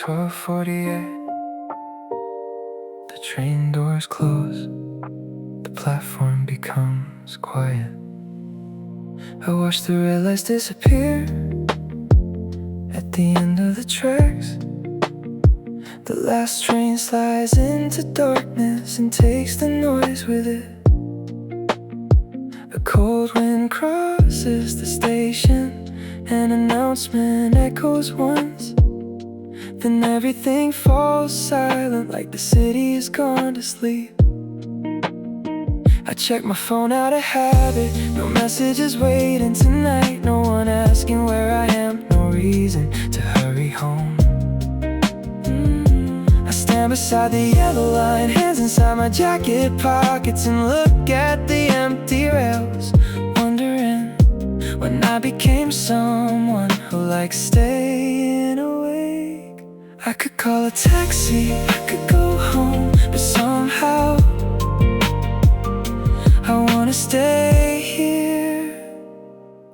12:48. The train doors close, the platform becomes quiet. I watch the red lights disappear at the end of the tracks. The last train slides into darkness and takes the noise with it. A cold wind crosses the station, an announcement echoes once. Then everything falls silent, like the city has gone to sleep. I check my phone out of habit, no messages waiting tonight. No one asking where I am, no reason to hurry home. I stand beside the yellow line, hands inside my jacket pockets, and look at the empty rails, wondering when I became someone who likes staying awake. I could call a taxi, I could go home, but somehow I wanna stay here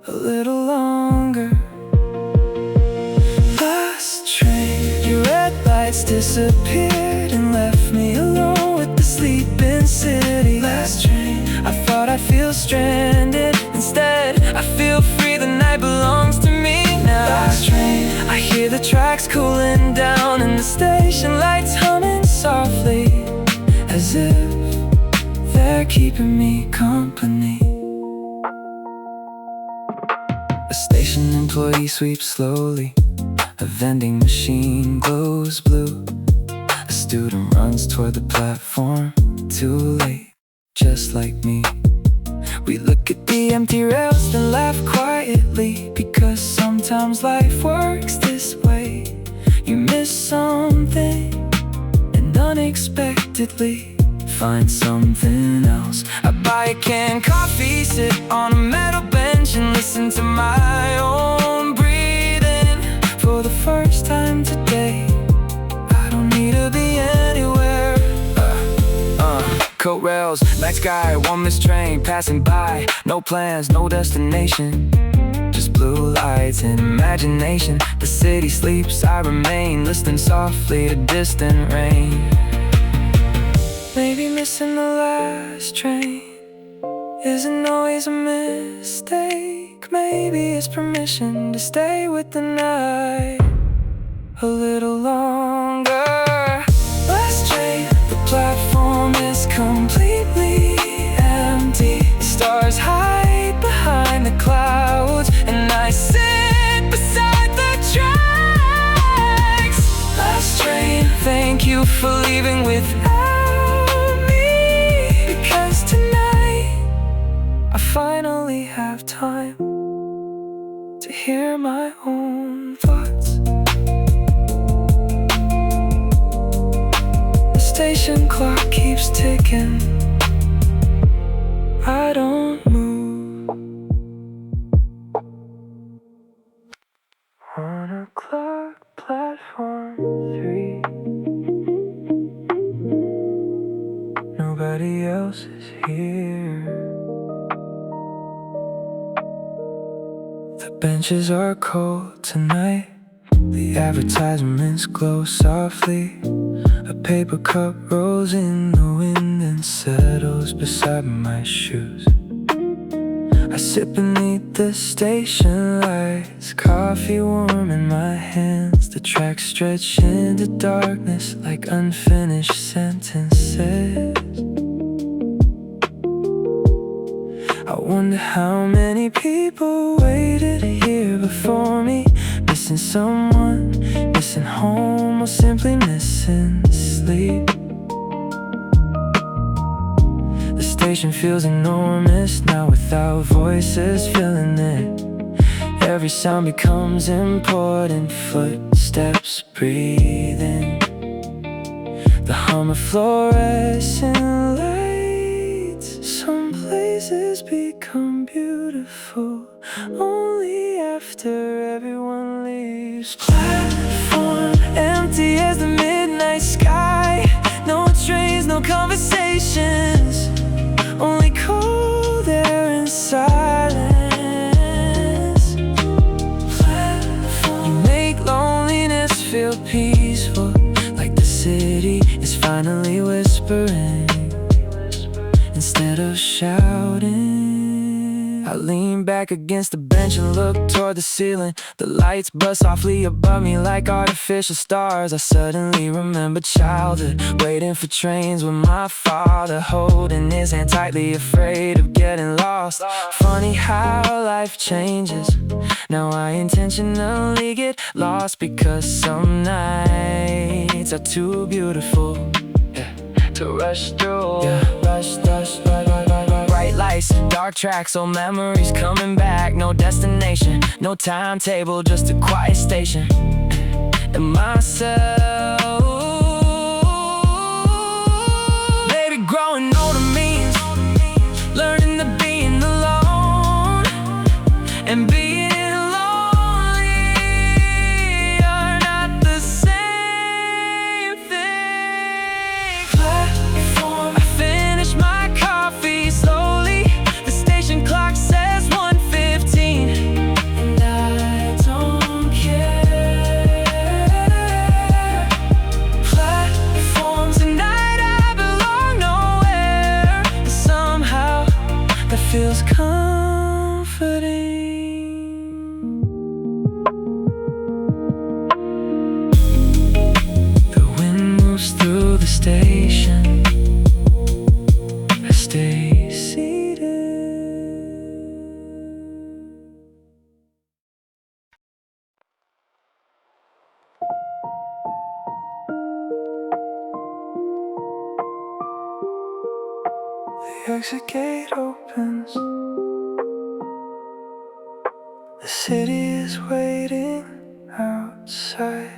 a little longer. Last train, your red lights disappeared and left me alone with the sleeping city. Last train, I thought I'd feel stranded. Instead, I feel free, the night belongs to me now. Last train, I hear the tracks cooling down and the station lights humming softly, as if they're keeping me company. A station employee sweeps slowly, a vending machine glows blue. A student runs toward the platform, too late, just like me. We look at the empty rails, then laugh quietly, because sometimes life works this way. You miss something, and unexpectedly find something else. I buy a canned coffee, sit on a metal bench, and listen to my own breathing. For the first time today, I don't need to be anywhere. Coat rails, night sky, one missed train passing by. No plans, no destination, just blue lights and imagination. The city sleeps, I remain, listening softly to distant rain. Maybe missing the last train isn't always a mistake. Maybe it's permission to stay with the night a little longer. Last train, the platform is completely empty. Stars hide behind the clouds, and I sit beside the tracks. Last train, thank you for leaving without me, because tonight I finally have time to hear my own thoughts. The station clock keeps ticking, I don't move. 1 o'clock, platform 3. Nobody else is here. The benches are cold tonight, the advertisements glow softly. A paper cup rolls in the wind and settles beside my shoes. I sit beneath the station lights, coffee warm in my hands. The tracks stretch into darkness like unfinished sentences. I wonder how many people waited here before me, missing someone, missing home, or simply missing sleep. The station feels enormous now, without voices filling it. Every sound becomes important, footsteps breathing, the hum of fluorescent lights. Some places become beautiful only after everyone leaves. Platform empty as the midnight sky. No trains, no conversations, only cold air and silence. Platform, you make loneliness feel peaceful. city is finally whispering instead of shouting. I lean back against the bench and look toward the ceiling. The lights buzz softly above me like artificial stars. I suddenly remember childhood, waiting for trains with my father, holding his hand tightly, afraid of getting lost. Funny how life changes. Now I intentionally get lost because some nights are too beautiful to rush through. Rush, bright lights, dark tracks, old memories coming back. No destination, no timetable, just a quiet station. And myself, baby, growing older means learning to being alone and being feels comforting. The wind moves through the station. I stay seated. The exit gate opens. The city is waiting outside.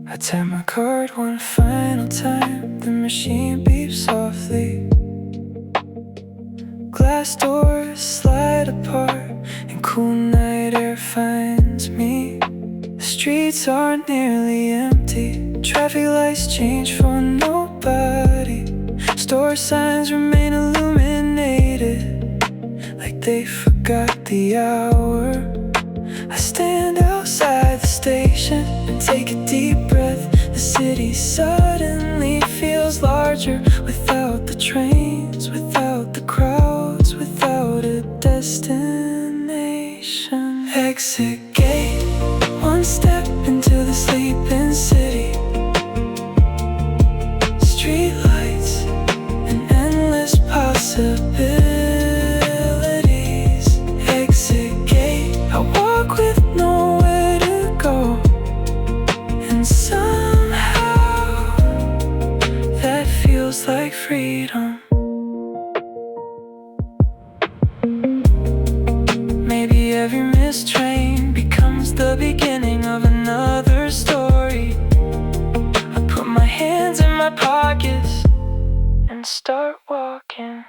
I tap my card one final time. The machine beeps softly. Glass doors slide apart and cool night air finds me. The streets are nearly empty. Traffic lights change for nobody. Store signs remain illuminated like they forgot the hour. I stand outside the station and take a deep breath. The city suddenly feels larger without the trains, without the crowds, without a destination. Exit gate, one step into the sleeping city. Streetlights and endless possibilities. Exit gate, I walk with nowhere to go, and somehow that feels like freedom. Maybe every missed train becomes the beginning of another story. I put my hands in my pockets and start walking.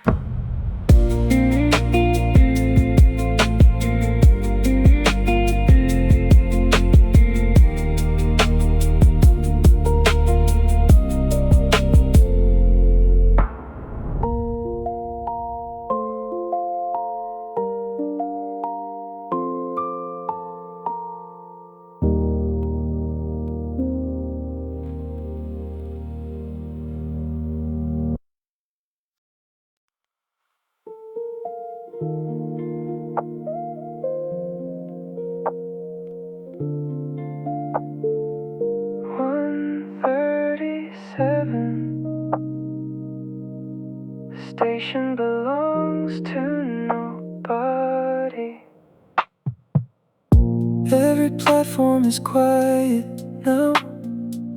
Station belongs to nobody. Every platform is quiet now.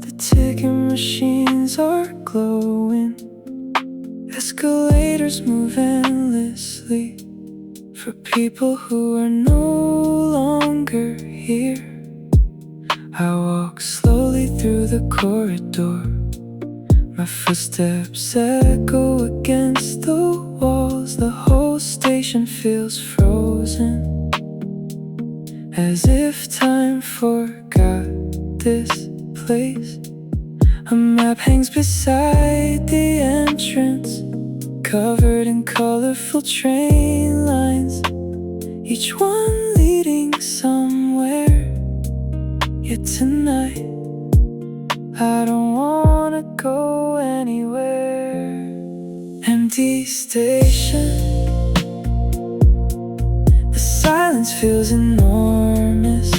The ticking machines are glowing. Escalators move endlessly for people who are no longer here. I walk slowly through the corridor. My footsteps echo against the walls. The whole station feels frozen, as if time forgot this place. A map hangs beside the entrance, covered in colorful train lines, each one leading somewhere. Yet tonight, I don't wanna go anywhere. Empty station, the silence feels enormous.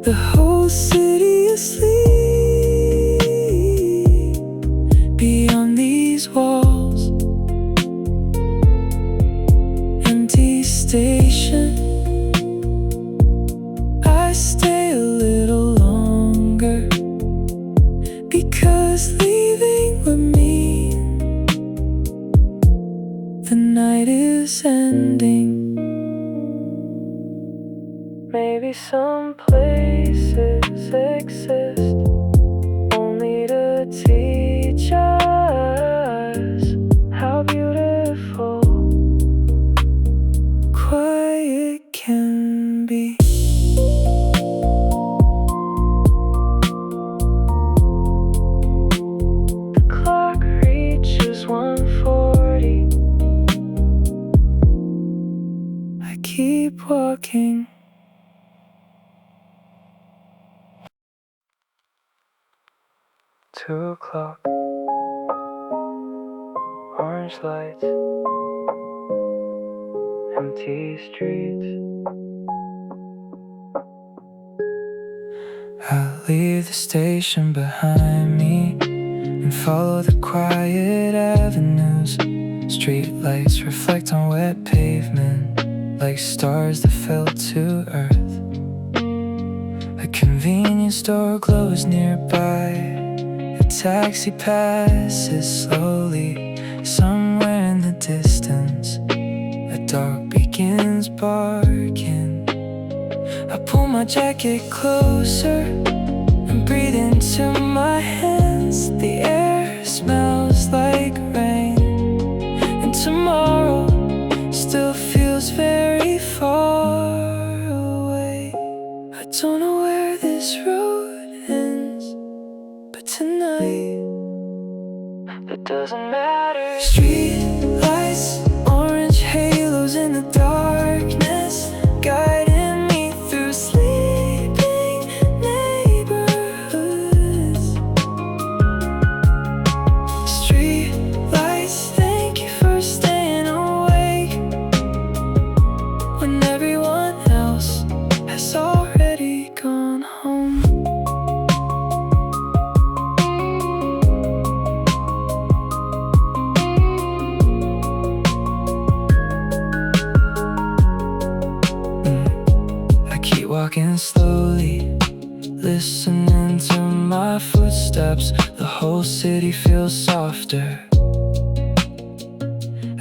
The whole city asleep. Beyond these walls, empty station, I stay a little longer, because leaving would mean the night is ending. Maybe some places exist only to teach us how beautiful quiet can be. The clock reaches 1:40. I keep walking. Two o'clock, orange lights, empty streets. I leave the station behind me and follow the quiet avenues. Streetlights reflect on wet pavement like stars that fell to earth. A convenience store glows nearby. A taxi passes slowly. Somewhere in the distance, a dog begins barking. I pull my jacket closer and breathe into my hands. The air smells like rain, and tomorrow still feels very far away. I don't know where this road ends, but tonight, that doesn't matter. Street lights, orange halos in the darkness, guiding me through sleeping neighborhoods. Street lights, thank you for staying awake when everyone else has already gone home. Walking slowly, listening to my footsteps. The whole city feels softer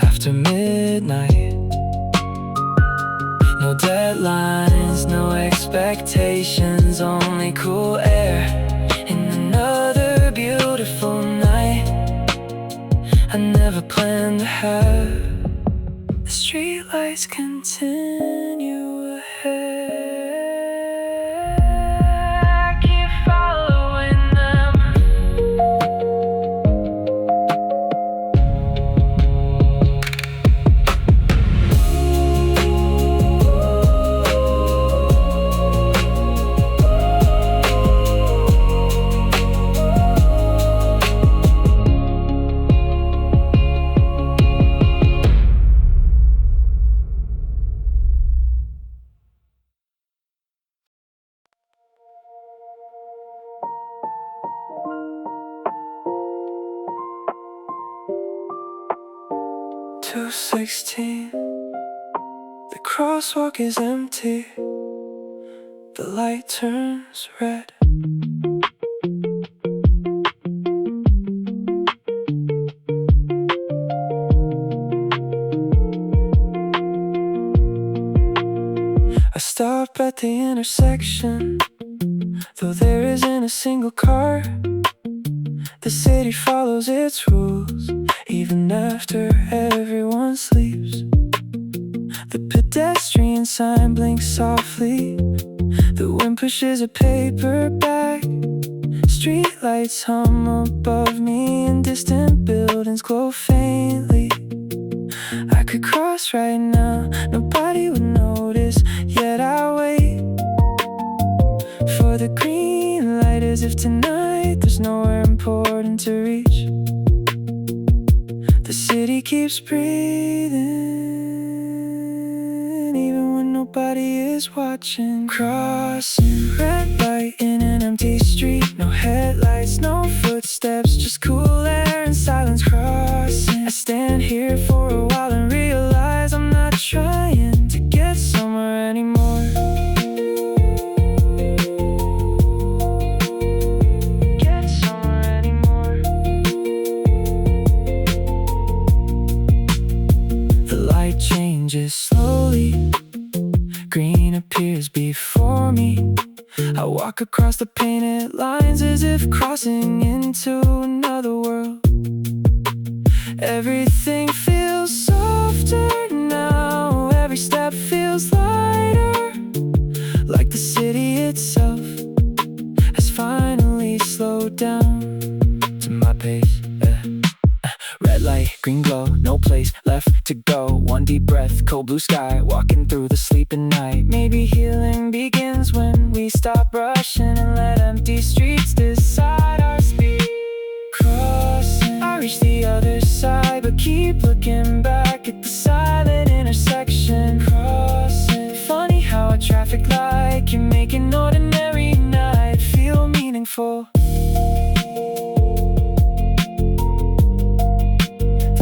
after midnight. No deadlines, no expectations, only cool air in another beautiful night I never planned to have. The streetlights continue ahead. 2:16. The crosswalk is empty. The light turns red. I stop at the intersection, though there isn't a single car. The city follows its rules, even after everyone sleeps. The pedestrian sign blinks softly. The wind pushes a paper back. Streetlights hum above me, and distant buildings glow faintly. fast right now, nobody would notice. Yet I wait for the green light, as if tonight there's nowhere important to reach. The city keeps breathing, even when nobody is watching. Crossing red light in an empty street, no headlights, no footsteps, just cool air and silence. Crossing, I stand here for a while and realize I'm not trying to get somewhere anymore. Changes slowly, green appears before me. I walk across the painted lines as if crossing into another world. Everything feels softer now, every step feels lighter, like the city itself has finally slowed down to my pace. Red light, green glow, no place left to go. One deep breath, cold blue sky, walking through the sleeping night. Maybe healing begins when we stop rushing and let empty streets decide our speed. Crossing, I reach the other side, but keep looking back at the silent intersection. Crossing, funny how a traffic light can make an ordinary night feel meaningful.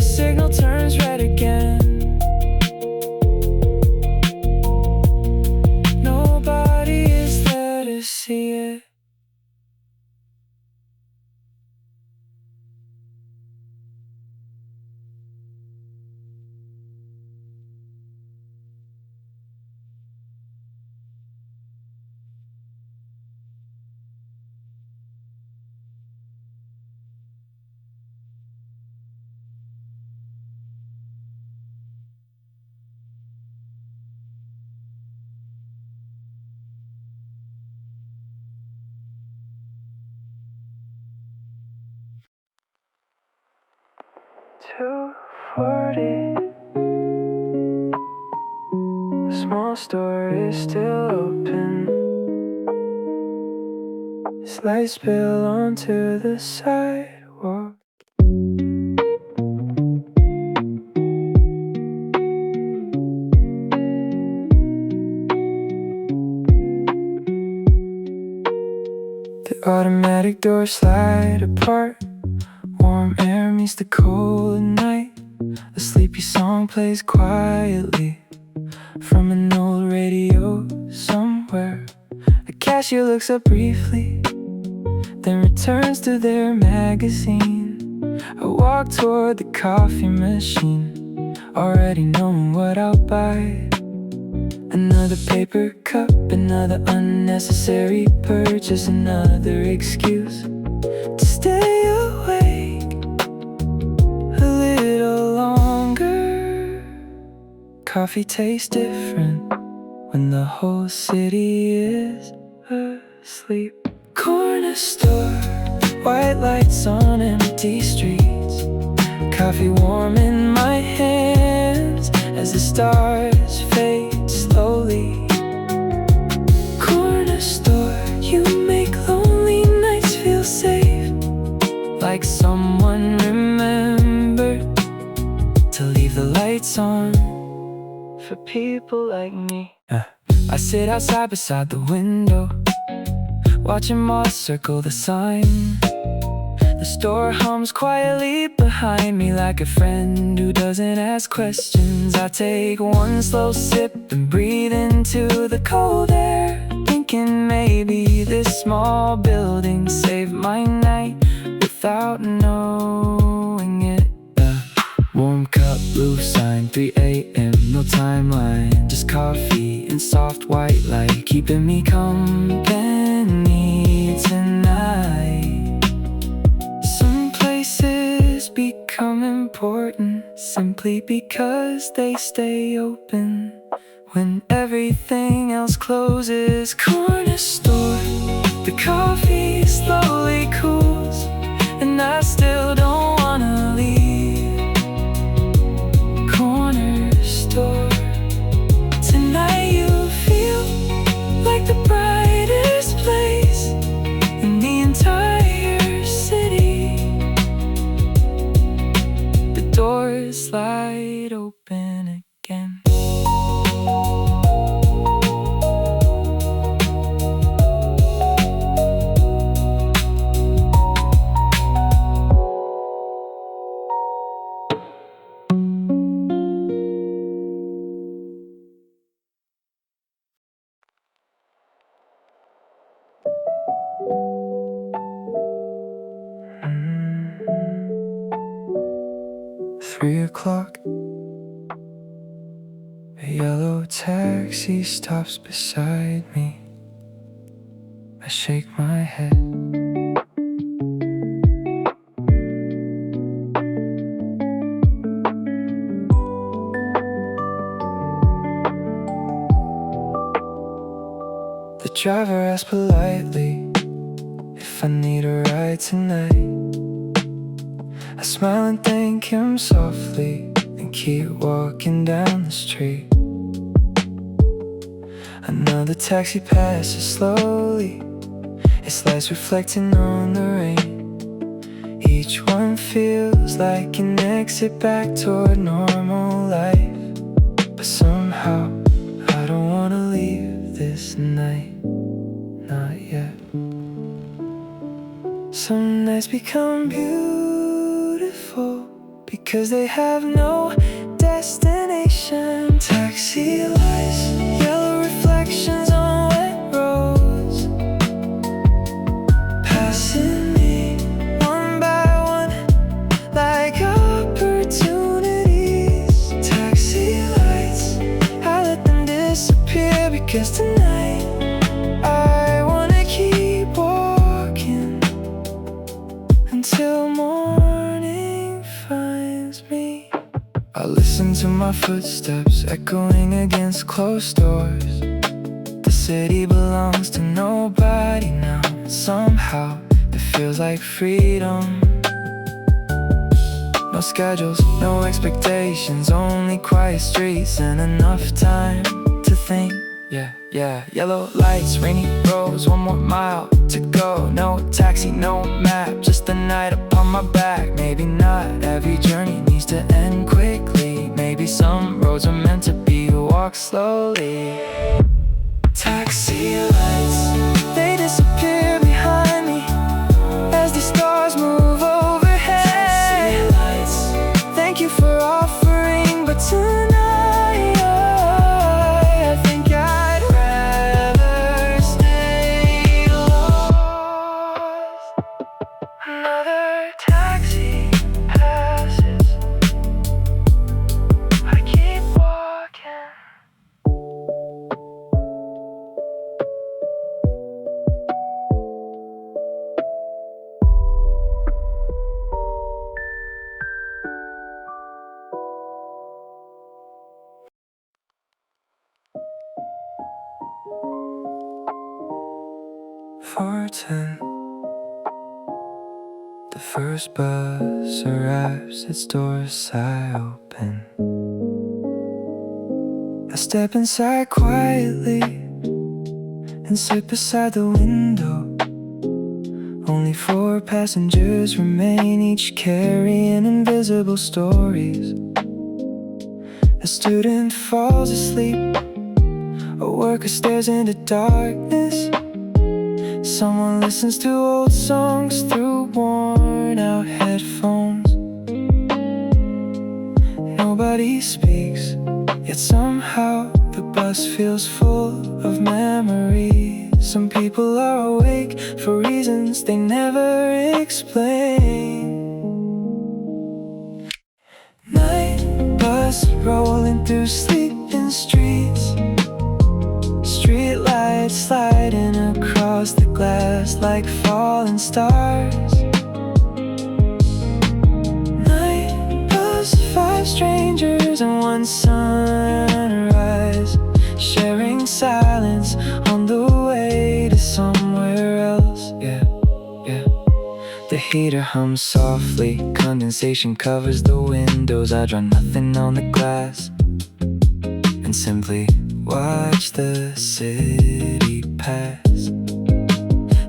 Signal turns red again. Nobody is there to see it. .240. The small store is still open. Its lights spill onto the sidewalk. The automatic doors slide apart. Warm air meets the cold at night. A sleepy song plays quietly from an old radio somewhere. A cashier looks up briefly, then returns to their magazine. I walk toward the coffee machine, already knowing what I'll buy. Another paper cup, another unnecessary purchase, another excuse to stay awake a little longer. Coffee tastes different when the whole city is asleep. Corner store, white lights on empty streets. Coffee warm in my hands as the stars fade slowly. Corner store, you make lonely nights feel safe, like someone remembered to leave the lights on for people like me. I sit outside beside the window, watching moths circle the sign. The store hums quietly behind me, like a friend who doesn't ask questions. I take one slow sip and breathe into the cold air, thinking maybe this small building saved my night without knowing it. Warm cup, blue sign, 3 a.m., no timeline, just coffee and soft white light, keeping me company tonight. Some places become important simply because they stay open when everything else closes. Corner store, the coffee slowly cools, and I still don't wanna leave. Corner store. 3 o'clock. A yellow taxi stops beside me. I shake my head. The driver asks politely if I need a ride tonight. I smile and thank him softly and keep walking down the street. Another taxi passes slowly, its lights reflecting on the rain. Each one feels like an exit back toward normal life. But somehow I don't wanna leave this night, not yet. Some nights become beautiful because they have no destination. Taxi lights, yellow reflections on wet roads, passing me one by one like opportunities. Taxi lights, I let them disappear because tonight I wanna keep walking until morning finds me. I listen to my footsteps echoing against closed doors. The city belongs to nobody now. Somehow it feels like freedom. No schedules, no expectations, only quiet streets and enough time to think. Yeah, yellow lights, rainy roads, 1 more mile to go. No taxi, no map, just the night upon my back. Maybe not every journey needs to end quickly. Maybe some roads are meant to be walked slowly. Taxi lights, they disappear behind me as the stars move overhead. Taxi lights, thank you for offering, but tonight I think I'd rather stay lost. Another taxi passes, I keep walking. Four ten. The first bus arrives, its doors I open. I step inside quietly and sit beside the window. Only 4 passengers remain, each carrying invisible stories. A student falls asleep, a worker stares into darkness. Someone listens to old songs through worn-out headphones. Nobody speaks, yet somehow the bus feels full of memories. Some people are awake for reasons they never explain. Night bus rolling through sleeping streets, streetlights sliding across the glass like falling stars. Night bus, 5 strangers and 1 sunrise, sharing silence on the way to somewhere else. Yeah. The heater hums softly, condensation covers the windows. I draw nothing on the glass and simply watch the city pass.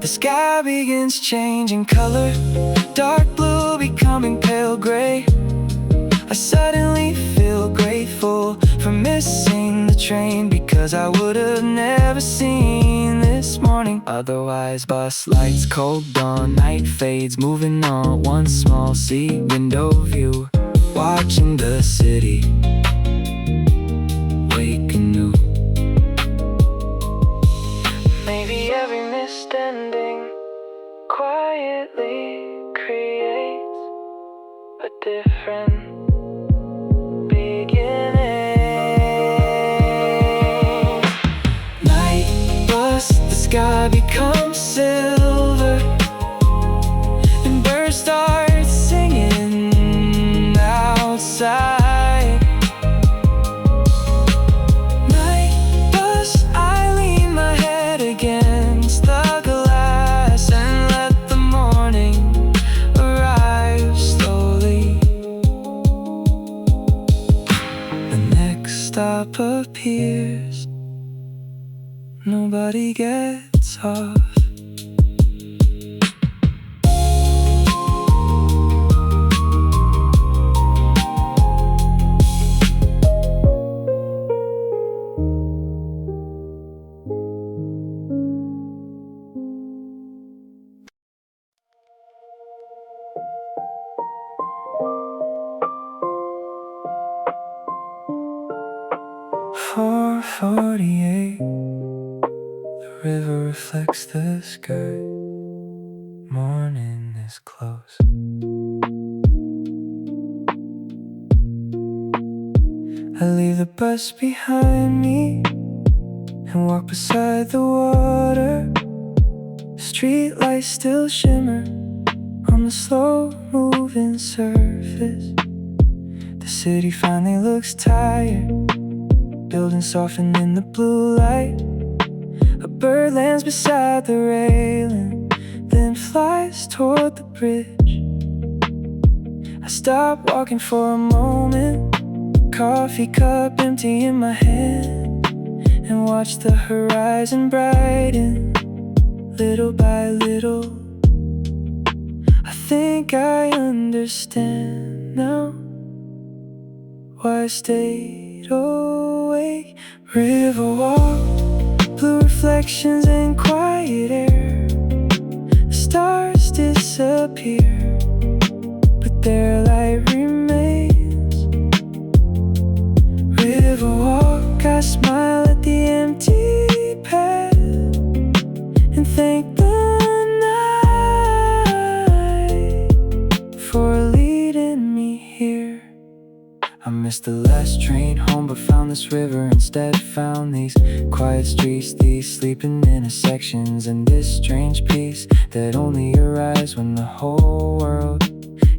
The sky begins changing color, dark blue becoming pale gray. I suddenly feel grateful for missing the train, because I would have never seen this morning otherwise. Bus lights, cold dawn, night fades, moving on. 1 small seat, window view, watching the city wake anew. Maybe every missed ending quietly creates a different silver, and birds start singing outside. Night bus, I lean my head against the glass and let the morning arrive slowly. The next stop appears, nobody gets off. Four 48. The river reflects the sky. Morning is close. I leave the bus behind me and walk beside the water. Streetlights still shimmer on the slow-moving surface. The city finally looks tired, buildings soften in the blue light. A bird lands beside the railing, then flies toward the bridge. I stop walking for a moment, coffee cup empty in my hand, and watch the horizon brighten, little by little. I think I understand now why I stayed awake. River walk, blue reflections and quiet air. The stars disappear, but their light remains. River walk, I smile at the empty path and thank the night for leading me here. I missed the last train home, but found this river instead. Found these quiet streets, these sleeping intersections, and this strange peace that only arrives when the whole world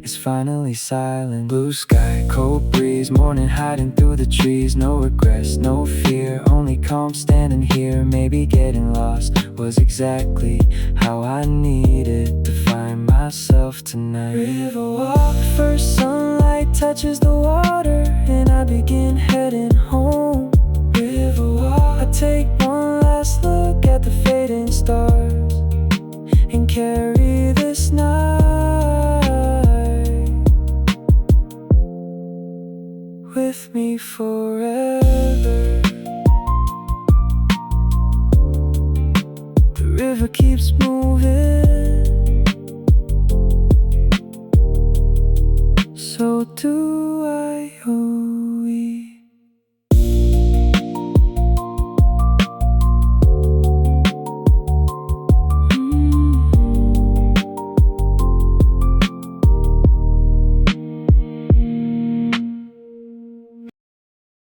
is finally silent. Blue sky, cold breeze, morning hiding through the trees. No regrets, no fear, only calm standing here. Maybe getting lost was exactly how I needed to find myself tonight. River walk, first sunlight touches the water, and I begin heading home. River walk, I take one last look at the fading stars and carry this night with me forever. The river keeps moving, so do I.